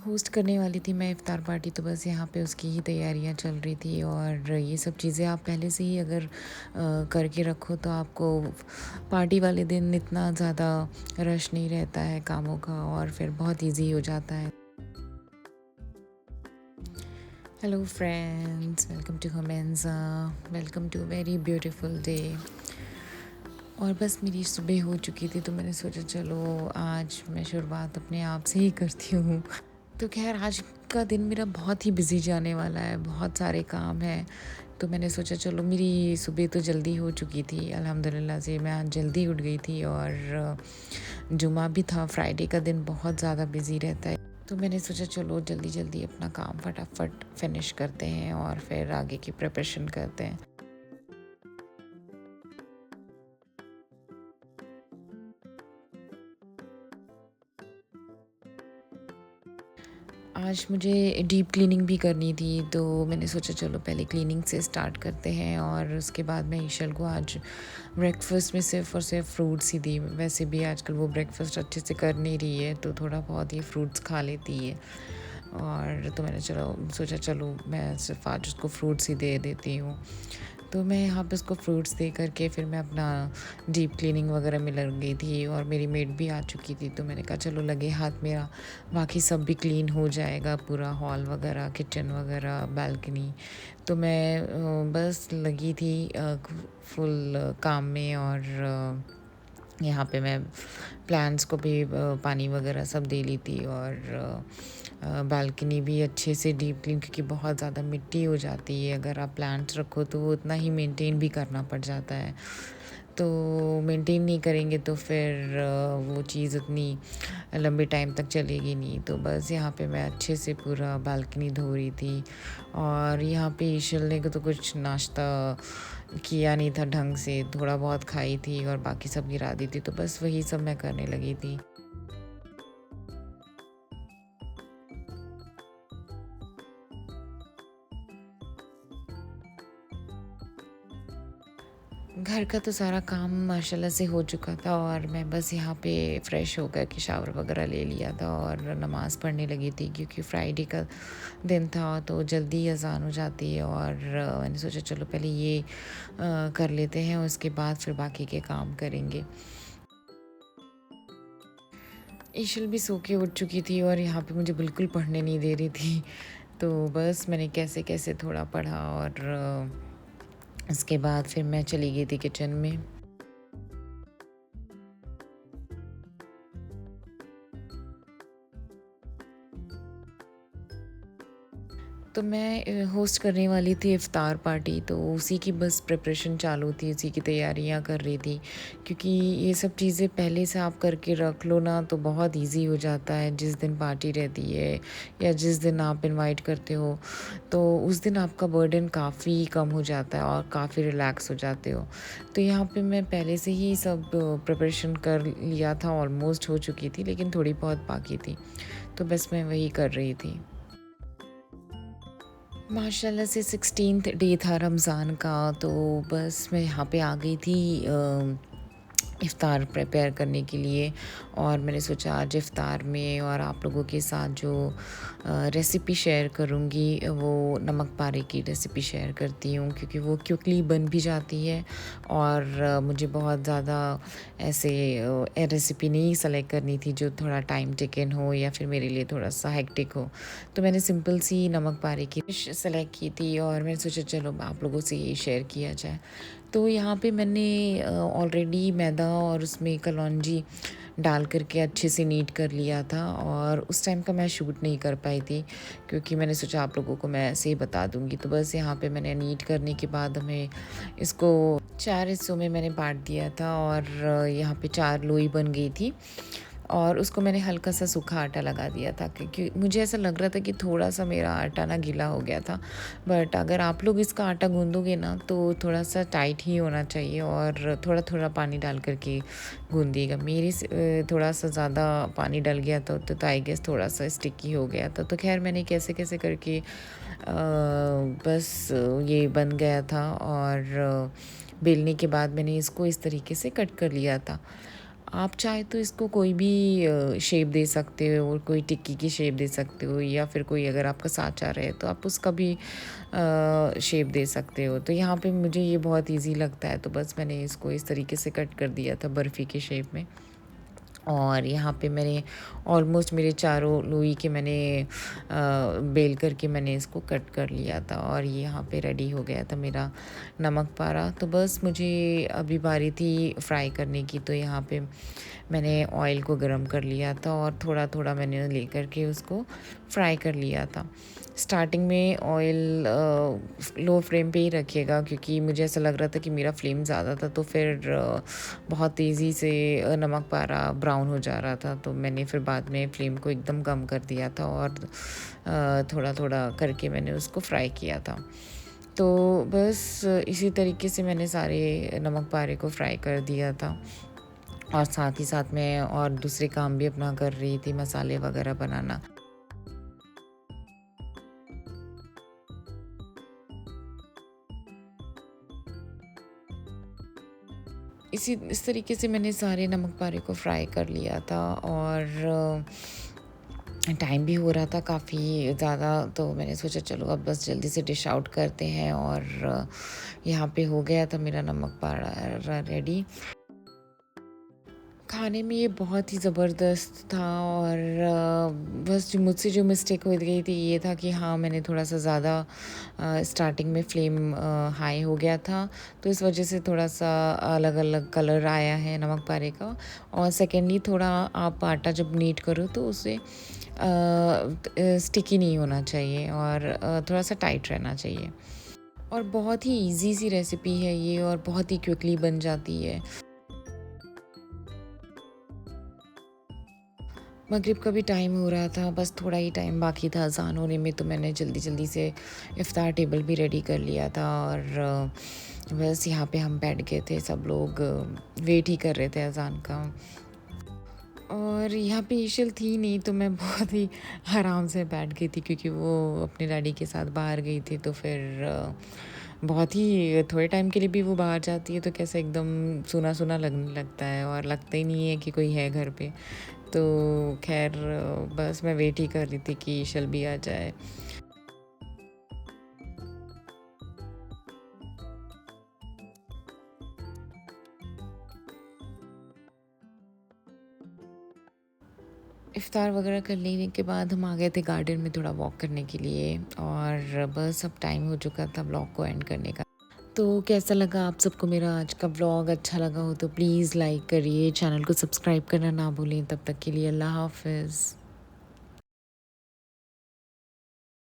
Host करने वाली थी मैं इफ़्तार पार्टी, तो बस यहाँ पे उसकी ही तैयारियाँ चल रही थी। और ये सब चीज़ें आप पहले से ही अगर करके रखो तो आपको पार्टी वाले दिन इतना ज़्यादा रश नहीं रहता है कामों का, और फिर बहुत ईज़ी हो जाता है। Hello friends, welcome to Homensa, welcome to very beautiful day. और बस मेरी सुबह हो चुकी थी, तो मैंने सोचा चलो आज मैं शुरुआत अपने आप से ही करती हूँ। तो खैर आज का दिन मेरा बहुत ही बिज़ी जाने वाला है, बहुत सारे काम हैं। तो मैंने सोचा चलो, मेरी सुबह तो जल्दी हो चुकी थी अल्हम्दुलिल्लाह से, मैं आज जल्दी उठ गई थी। और जुमा भी था, फ्राइडे का दिन बहुत ज़्यादा बिज़ी रहता है। तो मैंने सोचा चलो जल्दी जल्दी अपना काम फटाफट फिनिश करते हैं और फिर आगे की प्रिपरेशन करते हैं। आज मुझे डीप क्लीनिंग भी करनी थी, तो मैंने सोचा चलो पहले क्लीनिंग से स्टार्ट करते हैं और उसके बाद मैं ईशल को आज ब्रेकफास्ट में सिर्फ़ और सिर्फ फ्रूट्स ही दी। वैसे भी आजकल वो ब्रेकफास्ट अच्छे से कर नहीं रही है, तो थोड़ा बहुत ही फ्रूट्स खा लेती है। और तो मैंने सोचा चलो मैं सिर्फ आज उसको फ्रूट्स ही दे देती हूँ। तो मैं यहाँ पे उसको फ्रूट्स दे करके फिर मैं अपना डीप क्लीनिंग वगैरह में लग गई थी, और मेरी मेड भी आ चुकी थी। तो मैंने कहा चलो लगे हाथ मेरा बाकी सब भी क्लीन हो जाएगा, पूरा हॉल वगैरह, किचन वगैरह, बालकनी। तो मैं बस लगी थी फुल काम में। और यहाँ पे मैं प्लांट्स को भी पानी वगैरह सब दे ली थी। और बालकनी भी अच्छे से डीप क्लीन, क्योंकि बहुत ज़्यादा मिट्टी हो जाती है अगर आप प्लांट्स रखो, तो वो उतना ही मेंटेन भी करना पड़ जाता है। तो मेंटेन नहीं करेंगे तो फिर वो चीज़ उतनी लंबे टाइम तक चलेगी नहीं। तो बस यहाँ पे मैं अच्छे से पूरा बालकनी धो रही थी। और यहाँ पे ईशल ने तो कुछ नाश्ता किया नहीं था ढंग से, थोड़ा बहुत खाई थी और बाकी सब गिरा दी थी। तो बस वही सब मैं करने लगी थी। घर का तो सारा काम माशाल्लाह से हो चुका था, और मैं बस यहाँ पे फ़्रेश होकर के शावर वगैरह ले लिया था और नमाज़ पढ़ने लगी थी, क्योंकि फ्राइडे का दिन था तो जल्दी अज़ान हो जाती है। और मैंने सोचा चलो पहले ये कर लेते हैं, उसके बाद फिर बाकी के काम करेंगे। ईशल भी सो के उठ चुकी थी और यहाँ पे मुझे बिल्कुल पढ़ने नहीं दे रही थी। तो बस मैंने कैसे कैसे थोड़ा पढ़ा, और उसके बाद फिर मैं चली गई थी किचन में। तो मैं होस्ट करने वाली थी इफ़्तार पार्टी, तो उसी की बस प्रिपरेशन चालू थी, उसी की तैयारियां कर रही थी। क्योंकि ये सब चीज़ें पहले से आप करके रख लो ना, तो बहुत इजी हो जाता है। जिस दिन पार्टी रहती है या जिस दिन आप इनवाइट करते हो, तो उस दिन आपका बर्डन काफ़ी कम हो जाता है और काफ़ी रिलैक्स हो जाते हो। तो यहाँ पे मैं पहले से ही सब प्रिपरेशन कर लिया था, ऑलमोस्ट हो चुकी थी, लेकिन थोड़ी बहुत बाकी थी। तो बस मैं वही कर रही थी। माशाल्लाह से 16th डे था रमज़ान का, तो बस मैं यहाँ पे आ गई थी इफ़्तार प्रिपेयर करने के लिए। और मैंने सोचा आज इफ़्तार में और आप लोगों के साथ जो रेसिपी शेयर करूँगी, वो नमक पारे की रेसिपी शेयर करती हूँ, क्योंकि वो क्विकली बन भी जाती है। और मुझे बहुत ज़्यादा ऐसे रेसिपी नहीं सेलेक्ट करनी थी जो थोड़ा टाइम टेकन हो या फिर मेरे लिए थोड़ा सा हेक्टिक हो। तो मैंने सिंपल सी नमक पारे की डिश सेलेक्ट की थी, और मैंने सोचा चलो आप लोगों से ये शेयर किया जाए। तो यहाँ पे मैंने ऑलरेडी मैदा और उसमें कलौंजी डाल करके अच्छे से नीट कर लिया था। और उस टाइम का मैं शूट नहीं कर पाई थी, क्योंकि मैंने सोचा आप लोगों को मैं ऐसे ही बता दूँगी। तो बस यहाँ पे मैंने नीट करने के बाद हमें इसको 4 हिस्सों में मैंने बाँट दिया था, और यहाँ पे 4 लोई बन गई थी। और उसको मैंने हल्का सा सूखा आटा लगा दिया था, क्योंकि मुझे ऐसा लग रहा था कि थोड़ा सा मेरा आटा ना गीला हो गया था। बट अगर आप लोग इसका आटा गूँदोगे ना, तो थोड़ा सा टाइट ही होना चाहिए, और थोड़ा थोड़ा पानी डाल करके गूँदिएगा। थोड़ा सा ज़्यादा पानी डल गया था, तो आई गेस थोड़ा सा स्टिकी हो गया था। तो खैर मैंने कैसे कैसे करके बस ये बन गया था। और बेलने के बाद मैंने इसको इस तरीके से कट कर लिया था। आप चाहे तो इसको कोई भी शेप दे सकते हो, और कोई टिक्की की शेप दे सकते हो, या फिर कोई अगर आपका साथ चाह रहा है तो आप उसका भी शेप दे सकते हो। तो यहाँ पे मुझे ये बहुत ईज़ी लगता है, तो बस मैंने इसको इस तरीके से कट कर दिया था बर्फ़ी के शेप में। और यहाँ पे मैंने ऑलमोस्ट मेरे चारों लोई के मैंने बेल करके मैंने इसको कट कर लिया था, और ये यहाँ पे रेडी हो गया था मेरा नमक पारा। तो बस मुझे अभी बारी थी फ्राई करने की, तो यहाँ पे मैंने ऑयल को गरम कर लिया था और थोड़ा थोड़ा मैंने लेकर के उसको फ्राई कर लिया था। स्टार्टिंग में ऑयल लो फ्लेम पे ही रखिएगा, क्योंकि मुझे ऐसा लग रहा था कि मेरा फ्लेम ज़्यादा था, तो फिर बहुत तेज़ी से नमक पारा ब्राउन हो जा रहा था। तो मैंने फिर बाद में फ्लेम को एकदम कम कर दिया था, और थोड़ा थोड़ा करके मैंने उसको फ्राई किया था। तो बस इसी तरीके से मैंने सारे नमक पारे को फ्राई कर दिया था, और साथ ही साथ मैं और दूसरे काम भी अपना कर रही थी, मसाले वगैरह बनाना। इस तरीके से मैंने सारे नमक पारे को फ्राई कर लिया था, और टाइम भी हो रहा था काफ़ी ज़्यादा, तो मैंने सोचा चलो अब बस जल्दी से डिश आउट करते हैं। और यहाँ पे हो गया था मेरा नमक पारा रेडी। खाने में ये बहुत ही ज़बरदस्त था, और बस जो मुझसे जो मिस्टेक हो गई थी ये था कि हाँ, मैंने थोड़ा-सा ज़्यादा स्टार्टिंग में फ्लेम हाई हो गया था, तो इस वजह से थोड़ा-सा अलग-अलग कलर आया है नमक पारे का। और सेकेंडली थोड़ा आप आटा जब नीड करो तो उसे स्टिकी नहीं होना चाहिए, और थोड़ा-सा टाइट रहना चाहिए। और बहुत ही ईज़ी सी रेसिपी है ये, और बहुत ही क्विकली बन जाती है। मगरिब का भी टाइम हो रहा था, बस थोड़ा ही टाइम बाकी था अज़ान होने में, तो मैंने जल्दी-जल्दी से इफ़्तार टेबल भी रेडी कर लिया था। और बस यहाँ पे हम बैठ गए थे, सब लोग वेट ही कर रहे थे अज़ान का। और यहाँ पे ईशल थी नहीं, तो मैं बहुत ही आराम से बैठ गई थी, क्योंकि वो अपने डैडी के साथ बाहर गई थी। तो फिर बहुत ही थोड़े टाइम के लिए भी वो बाहर जाती है तो कैसे एकदम सूना-सूना लगने लगता है, और लगता ही नहीं है कि कोई है घर पे। तो ख़ैर बस मैं वेट ही कर रही थी कि ईशल भी आ जाए। इफ़्तार वगैरह कर लेने के बाद हम आ गए थे गार्डन में थोड़ा वॉक करने के लिए, और बस अब टाइम हो चुका था व्लॉग को एंड करने का। तो कैसा लगा आप सबको मेरा आज का व्लॉग? अच्छा लगा हो तो प्लीज़ लाइक करिए, चैनल को सब्सक्राइब करना ना भूलें। तब तक के लिए अल्लाह हाफ़िज़।